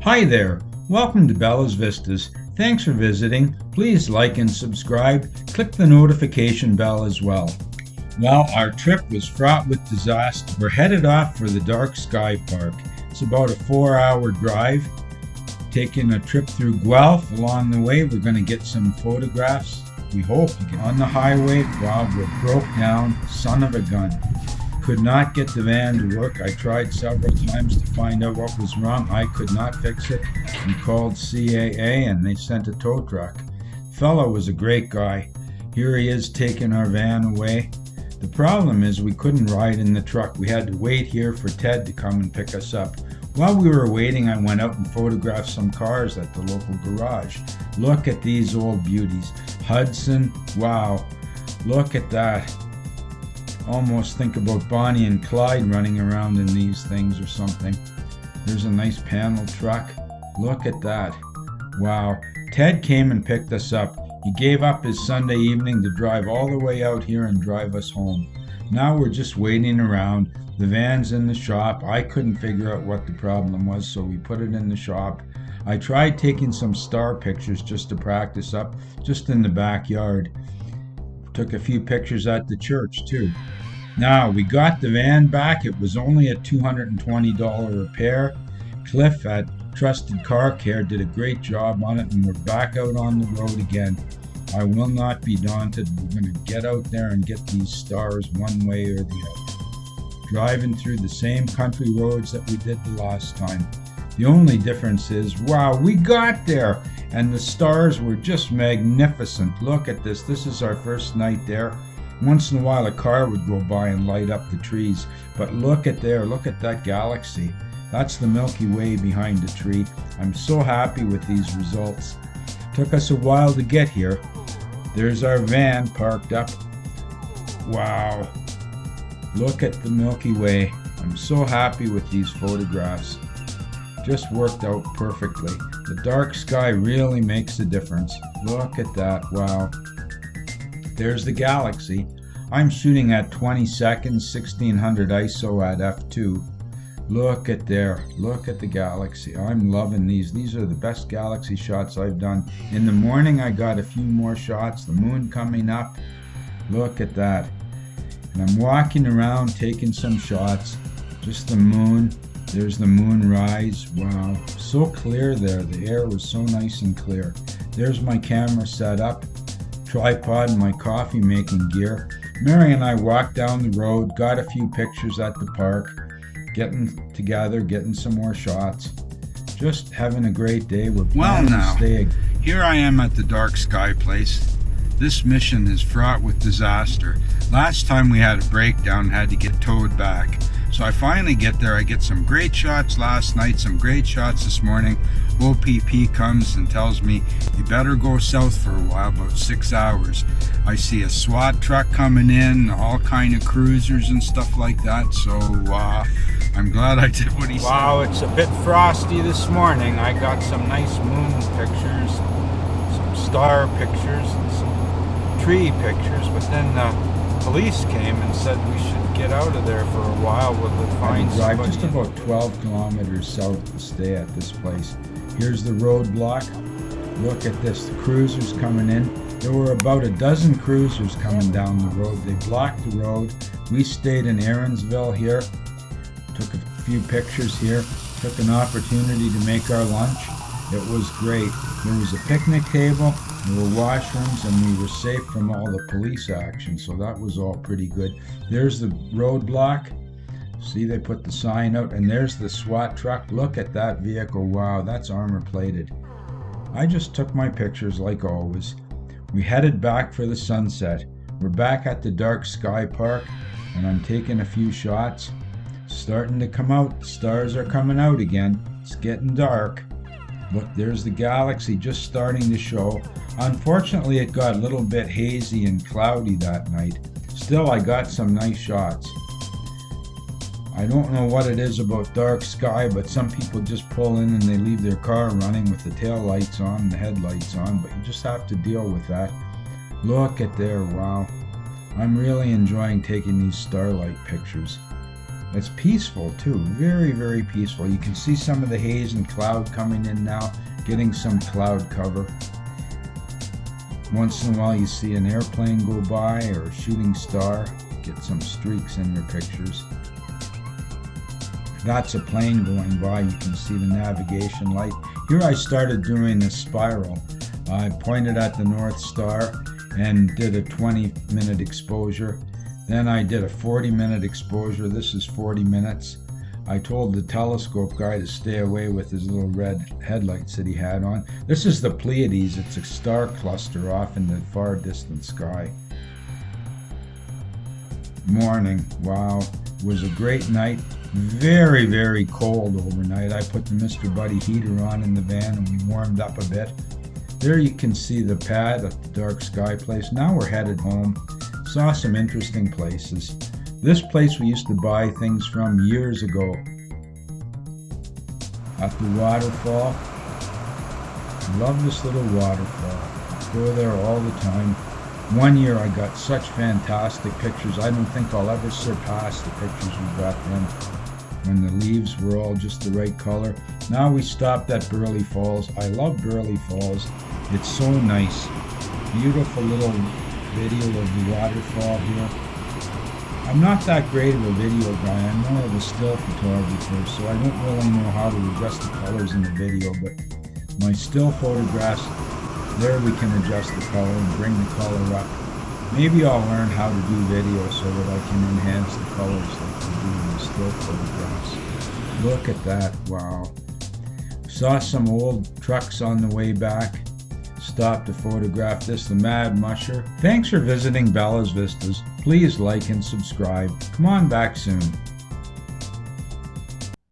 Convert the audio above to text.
Hi there. Welcome to Bella's Vistas. Thanks for visiting. Please like and subscribe. Click the notification bell as well. Well, our trip was fraught with disaster. We're headed off for the Dark Sky Park. It's about a 4-hour drive. Taking a trip through Guelph. Along the way, we're going to get some photographs. We hope. On the highway, wow, we broke down. Son of a gun. Could not get the van to work. I tried several times to find out what was wrong. I could not fix it. We called CAA and they sent a tow truck. Fellow was a great guy. Here he is taking our van away. The problem is we couldn't ride in the truck. We had to wait here for Ted to come and pick us up. While we were waiting, I went out and photographed some cars at the local garage. Look at these old beauties. Hudson, wow, look at that. Almost think about Bonnie and Clyde running around in these things or something. There's a nice panel truck. Look at that. Wow. Ted came and picked us up. He gave up his Sunday evening to drive all the way out here and drive us home. Now we're just waiting around. The van's in the shop. I couldn't figure out what the problem was, so we put it in the shop. I tried taking some star pictures just to practice up, just in the backyard. Took a few pictures at the church too. Now we got the van back. It was only a $220 repair. Cliff at Trusted Car Care did a great job on it, and we're back out on the road again. I will not be daunted. We're going to get out there and get these stars one way or the other. Driving through the same country roads that we did the last time. The only difference is, wow, we got there, and the stars were just magnificent. Look at this. This is our first night there. Once in a while a car would go by and light up the trees, but look at there, look at that galaxy. That's the Milky Way behind the tree. I'm so happy with these results. Took us a while to get here. There's our van parked up. Wow, look at the Milky Way. I'm so happy with these photographs. Just worked out perfectly. The dark sky really makes a difference. Look at that, wow. There's the galaxy. I'm shooting at 20 seconds, 1600 ISO at f2. Look at there. Look at the galaxy. I'm loving these. These are the best galaxy shots I've done. In the morning, I got a few more shots. The moon coming up. Look at that. And I'm walking around taking some shots. Just the moon. There's the moon rise. Wow. So clear there. The air was so nice and clear. There's my camera set up. Tripod and my coffee making gear. Mary and I walked down the road, got a few pictures at the park, getting together, getting some more shots. Just having a great day. We're planning to stay. Here I am at the Dark Sky place. This mission is fraught with disaster. Last time we had a breakdown and had to get towed back. So I finally get there. I get some great shots last night, some great shots this morning. OPP comes and tells me, you better go south for a while, about 6 hours. I see a SWAT truck coming in, all kind of cruisers and stuff like that. So I'm glad I did what he said. Wow, it's a bit frosty this morning. I got some nice moon pictures, some star pictures, and some tree pictures. But then the police came and said we should get out of there for a while. We'll find drive just about 12 kilometers south to stay at this place. Here's the roadblock. Look at this, the cruisers coming in. There were about a dozen cruisers coming down the road. They blocked the road. We stayed in Aaronsville here. Took a few pictures here. Took an opportunity to make our lunch. It was great. There was a picnic table, there were washrooms, and we were safe from all the police action, so that was all pretty good. There's the roadblock. See, they put the sign out, and there's the SWAT truck. Look at that vehicle. Wow, that's armor plated. I just took my pictures like always. We headed back for the sunset. We're back at the Dark Sky Park, and I'm taking a few shots. Starting to come out. The stars are coming out again. It's getting dark. Look, there's the galaxy just starting to show. Unfortunately, it got a little bit hazy and cloudy that night. Still, I got some nice shots. I don't know what it is about dark sky, but some people just pull in and they leave their car running with the tail lights on and the headlights on, but you just have to deal with that. Look at there, wow. I'm really enjoying taking these starlight pictures. It's peaceful too, very, very peaceful. You can see some of the haze and cloud coming in now, getting some cloud cover. Once in a while you see an airplane go by or a shooting star, get some streaks in your pictures. If that's a plane going by, you can see the navigation light. Here I started doing a spiral. I pointed at the North Star and did a 20-minute exposure. Then I did a 40-minute exposure. This is 40 minutes. I told the telescope guy to stay away with his little red headlights that he had on. This is the Pleiades. It's a star cluster off in the far distant sky. Morning. Wow. It was a great night. Very, very cold overnight. I put the Mr. Buddy heater on in the van and we warmed up a bit. There you can see the pad at the Dark Sky place. Now we're headed home. Saw some interesting places. This place we used to buy things from years ago. At the waterfall. Love this little waterfall. Go there all the time. One year I got such fantastic pictures. I don't think I'll ever surpass the pictures we got then, when the leaves were all just the right color. Now we stopped at Burley Falls. I love Burley Falls. It's so nice. Beautiful little video of the waterfall here. I'm not that great of a video guy. I'm more of a still photographer, so I don't really know how to adjust the colors in the video, but my still photographs, there we can adjust the color and bring the color up. Maybe I'll learn how to do video so that I can enhance the colors like I do in the still photographs. Look at that, wow. Saw some old trucks on the way back. Stopped to photograph this, the Mad Musher. Thanks for visiting Bella's Vistas. Please like and subscribe. Come on back soon.